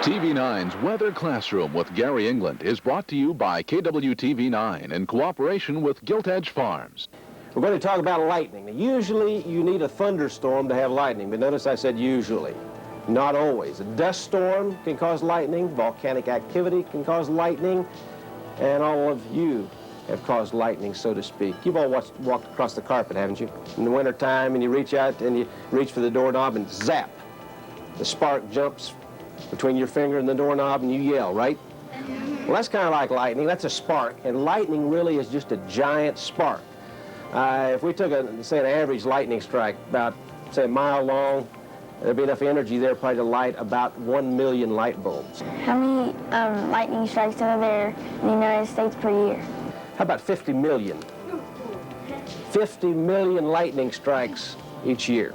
TV9's Weather Classroom with Gary England is brought to you by KWTV9 in cooperation with Gilt Edge Farms. We're going to talk about lightning. Now, usually you need a thunderstorm to have lightning, but notice I said usually, not always. A dust storm can cause lightning, volcanic activity can cause lightning, and all of you have caused lightning, so to speak. You've all walked across the carpet, haven't you? In the wintertime, and you reach out and you reach for the doorknob and zap. The spark jumps between your finger and the doorknob and you yell, right? Well, that's kind of like lightning. That's a spark, and lightning really is just a giant spark. If we took, say, an average lightning strike, about, say, a mile long, there'd be enough energy there probably to light about 1 million light bulbs. How many lightning strikes are there in the United States per year? How about 50 million? 50 million lightning strikes each year.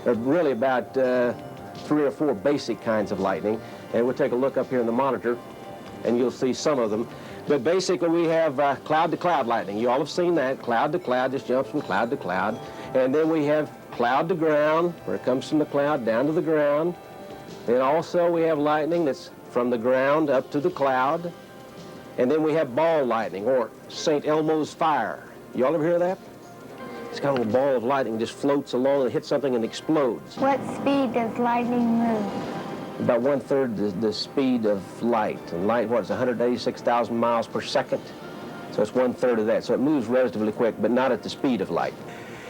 There are really about 3 or 4 basic kinds of lightning, and we'll take a look up here in the monitor, and you'll see some of them. But basically, we have cloud-to-cloud lightning. You all have seen that. Cloud-to-cloud just jumps from cloud to cloud. And then we have cloud-to-ground, where it comes from the cloud down to the ground. And also, we have lightning that's from the ground up to the cloud. And then we have ball lightning, or St. Elmo's fire. You all ever hear of that? It's kind of a ball of lightning just floats along and hits something and explodes. What speed does lightning move? About 1/3 the speed of light. And light, what, is 186,000 miles per second? So it's 1/3 of that. So it moves relatively quick, but not at the speed of light.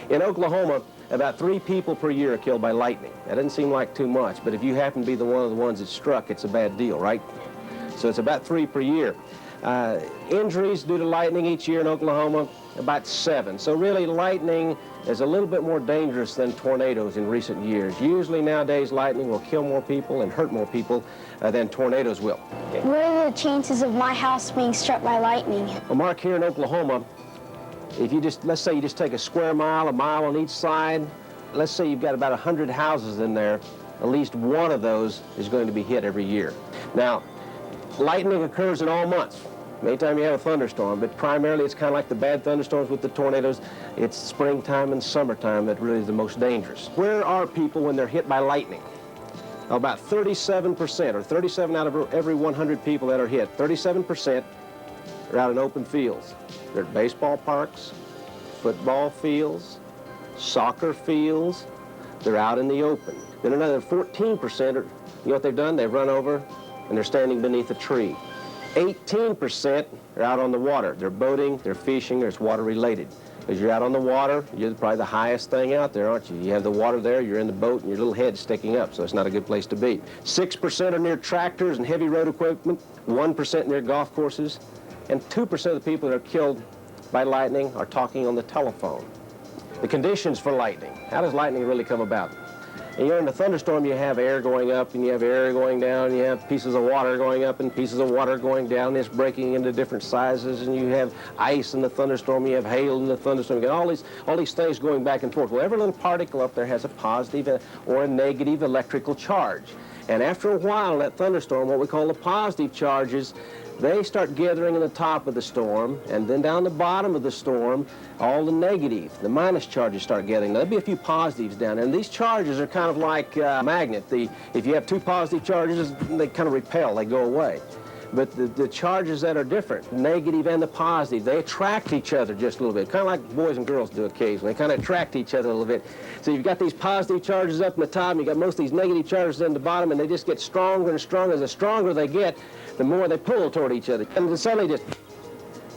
In Oklahoma, about 3 people per year are killed by lightning. That doesn't seem like too much, but if you happen to be one of the ones that struck, it's a bad deal, right? So it's about 3 per year. Injuries due to lightning each year in Oklahoma, about 7. So really, lightning is a little bit more dangerous than tornadoes in recent years. Usually nowadays, lightning will kill more people and hurt more people than tornadoes will. Okay. What are the chances of my house being struck by lightning? Well, Mark, here in Oklahoma, if you just, let's say you just take a square mile, a mile on each side, let's say you've got about 100 houses in there, at least one of those is going to be hit every year. Now, lightning occurs in all months. Anytime you have a thunderstorm, but primarily it's kind of like the bad thunderstorms with the tornadoes. It's springtime and summertime that really is the most dangerous. Where are people when they're hit by lightning? About 37%, or 37 out of every 100 people that are hit, 37% are out in open fields. They're at baseball parks, football fields, soccer fields. They're out in the open. Then another 14% are, you know what they've done? They've run over and they're standing beneath a tree. 18% are out on the water. They're boating, they're fishing, or it's water related. As you're out on the water, you're probably the highest thing out there, aren't you? You have the water there, you're in the boat, and your little head's sticking up, so it's not a good place to be. 6% are near tractors and heavy road equipment, 1% near golf courses, and 2% of the people that are killed by lightning are talking on the telephone. The conditions for lightning. How does lightning really come about? And you're in a thunderstorm, you have air going up and you have air going down, and you have pieces of water going up and pieces of water going down. It's breaking into different sizes, and you have ice in the thunderstorm, you have hail in the thunderstorm. You got all these things going back and forth. Well, every little particle up there has a positive or a negative electrical charge. And after a while in that thunderstorm, what we call the positive charges, they start gathering in the top of the storm, and then down the bottom of the storm, all the negative, the minus charges start gathering. There'll be a few positives down there, and these charges are kind of like a magnet. If you have 2 positive charges, they kind of repel, they go away. But the charges that are different, negative and the positive, they attract each other just a little bit, kind of like boys and girls do occasionally. They kind of attract each other a little bit. So you've got these positive charges up in the top, and you've got most of these negative charges in the bottom, and they just get stronger and stronger. The stronger they get, the more they pull toward each other. And then suddenly just,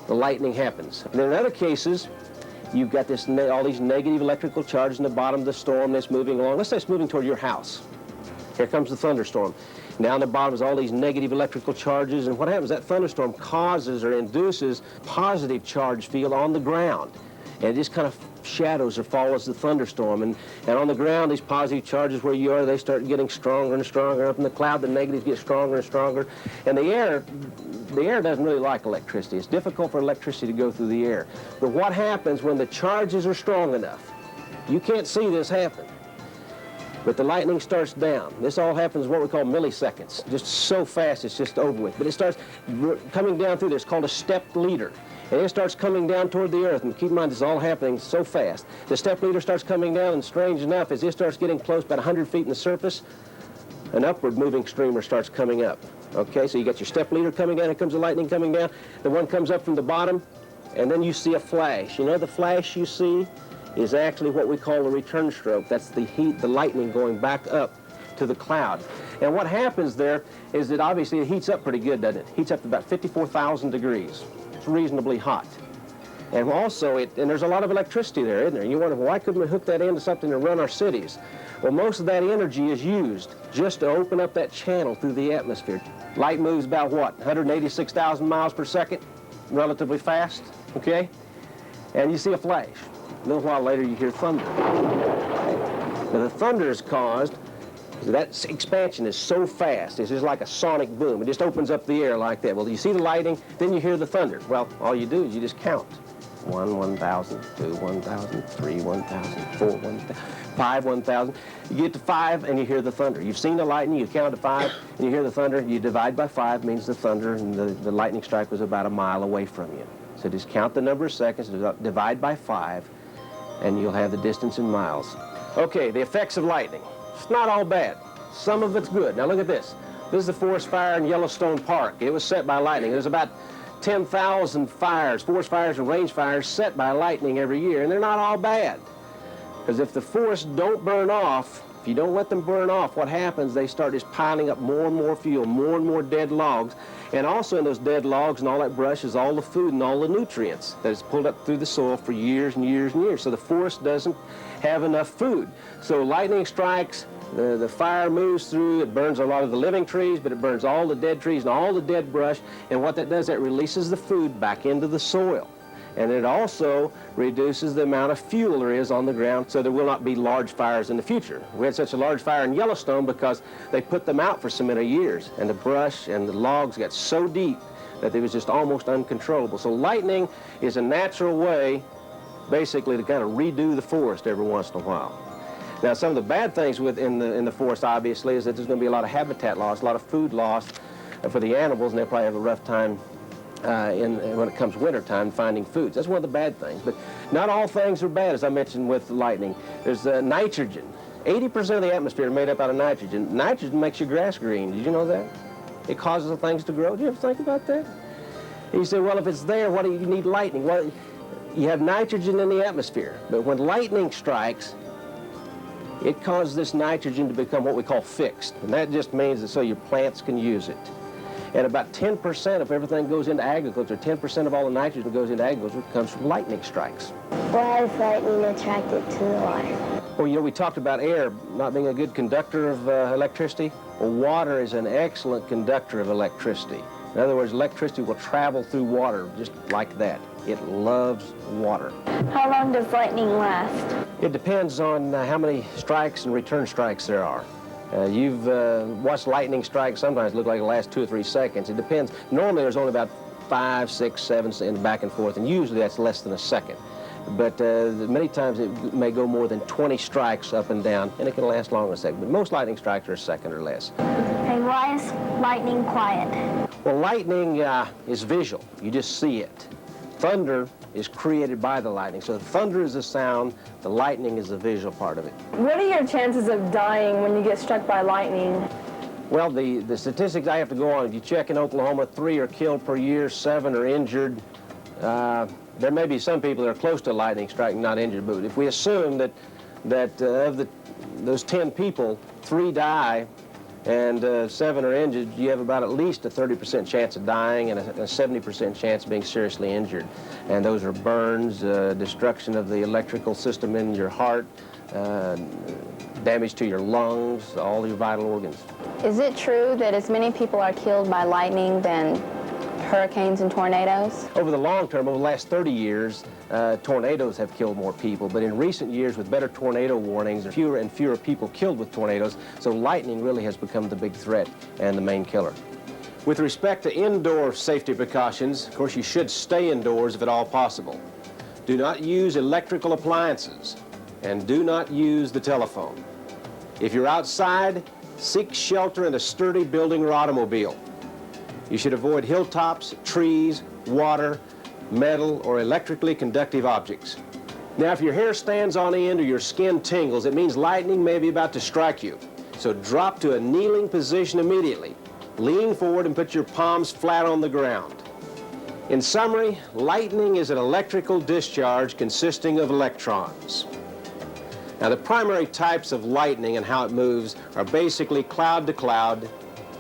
the lightning happens. And in other cases, you've got all these negative electrical charges in the bottom of the storm that's moving along. Let's say it's moving toward your house. Here comes the thunderstorm. Down the bottom is all these negative electrical charges, and what happens, that thunderstorm causes or induces positive charge field on the ground. And it just kind of shadows or follows the thunderstorm. And on the ground, these positive charges where you are, they start getting stronger and stronger. Up in the cloud, the negatives get stronger and stronger. And the air doesn't really like electricity. It's difficult for electricity to go through the air. But what happens when the charges are strong enough? You can't see this happen, but the lightning starts down. This all happens in what we call milliseconds. Just so fast, it's just over with. But it starts coming down through there. It's called a stepped leader. And it starts coming down toward the earth. And keep in mind, this is all happening so fast. The step leader starts coming down, and strange enough, as it starts getting close, about 100 feet in the surface, an upward moving streamer starts coming up. Okay, so you got your step leader coming down, here comes the lightning coming down, the one comes up from the bottom, and then you see a flash. You know, the flash you see is actually what we call a return stroke. That's the heat, the lightning going back up to the cloud. And what happens there is that obviously it heats up pretty good, doesn't it? Heats up to about 54,000 degrees. It's reasonably hot. And also, and there's a lot of electricity there, isn't there? And you wonder, well, why couldn't we hook that into something to run our cities? Well, most of that energy is used just to open up that channel through the atmosphere. Light moves about what, 186,000 miles per second? Relatively fast, okay? And you see a flash. A little while later, you hear thunder. Now, the thunder is caused, that expansion is so fast, it's just like a sonic boom. It just opens up the air like that. Well, you see the lightning, then you hear the thunder. Well, all you do is you just count. 1, 1,000, 2, 1,000, 3, 1,000, 4, 1,000, 5, 1,000. You get to 5 and you hear the thunder. You've seen the lightning, you count to 5 and you hear the thunder. You divide by 5 means the thunder and the lightning strike was about a mile away from you. So just count the number of seconds, divide by 5, and you'll have the distance in miles. Okay, the effects of lightning. It's not all bad. Some of it's good. Now look at this. This is the forest fire in Yellowstone Park. It was set by lightning. There's about 10,000 fires, forest fires and range fires set by lightning every year, and they're not all bad. Because if the forests don't burn off, if you don't let them burn off, what happens, they start just piling up more and more fuel, more and more dead logs. And also in those dead logs and all that brush is all the food and all the nutrients that is pulled up through the soil for years and years and years. So the forest doesn't have enough food. So lightning strikes, the fire moves through, it burns a lot of the living trees, but it burns all the dead trees and all the dead brush. And what that does, it releases the food back into the soil. And it also reduces the amount of fuel there is on the ground, so there will not be large fires in the future. We had such a large fire in Yellowstone because they put them out for so many years, and the brush and the logs got so deep that it was just almost uncontrollable. So lightning is a natural way, basically, to kind of redo the forest every once in a while. Now, some of the bad things in the forest, obviously, is that there's going to be a lot of habitat loss, a lot of food loss for the animals, and they'll probably have a rough time when it comes wintertime, finding foods. That's one of the bad things. But not all things are bad, as I mentioned with lightning. There's nitrogen. 80% of the atmosphere is made up out of nitrogen. Nitrogen makes your grass green. Did you know that? It causes the things to grow. Did you ever think about that? And you say, well, if it's there, what do you need lightning? Well, you have nitrogen in the atmosphere. But when lightning strikes, it causes this nitrogen to become what we call fixed. And that just means that so your plants can use it. And about 10% of everything goes into agriculture, 10% of all the nitrogen goes into agriculture comes from lightning strikes. Why is lightning attracted to the water? Well, you know, we talked about air not being a good conductor of electricity. Well, water is an excellent conductor of electricity. In other words, electricity will travel through water just like that. It loves water. How long does lightning last? It depends on how many strikes and return strikes there are. You've watched lightning strikes sometimes look like it lasts 2 or 3 seconds. It depends. Normally there's only about 5, 6, 7 and back and forth, and usually that's less than a second. But many times it may go more than 20 strikes up and down, and it can last longer than a second. But most lightning strikes are a second or less. And why is lightning quiet? Well, lightning is visual. You just see it. Thunder is created by the lightning. So the thunder is the sound, the lightning is the visual part of it. What are your chances of dying when you get struck by lightning? Well, the statistics I have to go on, if you check in Oklahoma, 3 are killed per year, 7 are injured. There may be some people that are close to a lightning strike and not injured, but if we assume that of those 10 people, 3 die and 7 are injured, you have about at least a 30% chance of dying and a 70% chance of being seriously injured. And those are burns, destruction of the electrical system in your heart, damage to your lungs, all your vital organs. Is it true that as many people are killed by lightning than hurricanes and tornadoes? Over the long term, over the last 30 years, tornadoes have killed more people, but in recent years with better tornado warnings, there are fewer and fewer people killed with tornadoes, so lightning really has become the big threat and the main killer. With respect to indoor safety precautions, of course you should stay indoors if at all possible. Do not use electrical appliances and do not use the telephone. If you're outside, seek shelter in a sturdy building or automobile. You should avoid hilltops, trees, water, metal, or electrically conductive objects. Now, if your hair stands on end or your skin tingles, it means lightning may be about to strike you. So drop to a kneeling position immediately. Lean forward and put your palms flat on the ground. In summary, lightning is an electrical discharge consisting of electrons. Now, the primary types of lightning and how it moves are basically cloud to cloud,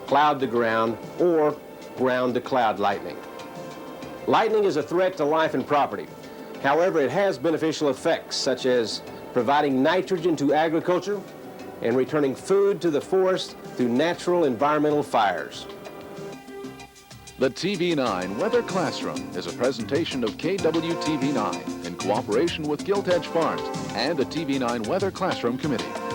cloud to ground, or ground to cloud lightning. Lightning is a threat to life and property. However, it has beneficial effects, such as providing nitrogen to agriculture and returning food to the forest through natural environmental fires. The TV9 Weather Classroom is a presentation of KWTV9 in cooperation with Gilt Edge Farms and the TV9 Weather Classroom Committee.